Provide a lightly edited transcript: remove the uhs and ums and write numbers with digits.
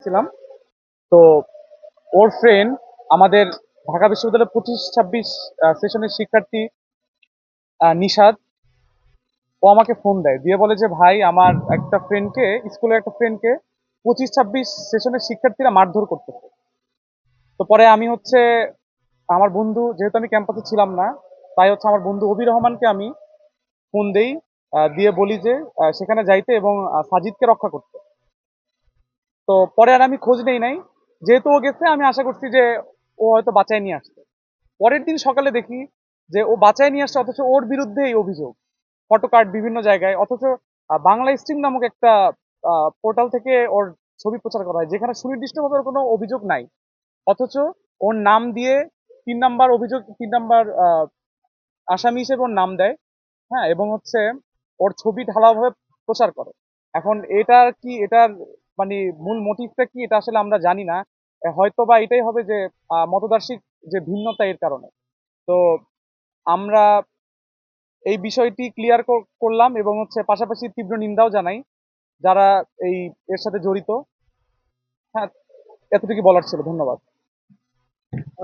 ছিলাম। তো ওর ফ্রেন্ড আমাদের ঢাকা বিশ্ববিদ্যালয়ের 25-26 সেশনের শিক্ষার্থী নিশাদ, ও আমাকে ফোন দেয়, দিয়ে বলে যে ভাই আমার একটা ফ্রেন্ডকে, স্কুলের একটা ফ্রেন্ডকে 25-26 সেশনের শিক্ষার্থীরা মারধর করতেছে। তো পরে আমি আমার বন্ধু, যেহেতু আমি ক্যাম্পাসে ছিলাম না, তাই আমার বন্ধু অবি রহমানকে আমি ফোন দেই, দিয়ে বলি যে সেখানে যাইতে এবং সাজিদকে রক্ষা করতে। তো পরে আর আমি খোঁজ নেই নাই, যেহেতু ও গেছে আমি আশা করছি যে ও হয়তো বাঁচায় নিয়ে আসছে। পরের দিন সকালে দেখি যে ও বাঁচায় নিয়ে আসছে, অথচ ওর বিরুদ্ধে এই অভিযোগ, ফটোকার্ড বিভিন্ন জায়গায়, অথচ বাংলা স্ট্রিম নামক একটা পোর্টাল থেকে ওর ছবি প্রচার করা হয়, যেখানে সুনির্দিষ্টভাবে ওর কোনো অভিযোগ নাই, অথচ ওর নাম দিয়ে 3 নাম্বার অভিযোগ, 3 নাম্বার আসামি হিসেবে ওর নাম দেয়। হ্যাঁ, এবং ওর ছবি ঢালাওভাবে প্রচার করে। এখন এটার মানে মূল মোটিভটা কি, এটা আসলে আমরা জানি না। হয়তো বা এটাই হবে যে মতদার্শিক যে ভিন্নতা, এর কারণে। তো আমরা এই বিষয়টি ক্লিয়ার করলাম এবং পাশাপাশি তীব্র নিন্দাও জানাই যারা এই এর সাথে জড়িত। হ্যাঁ, এতটুকু বলার ছিল। ধন্যবাদ।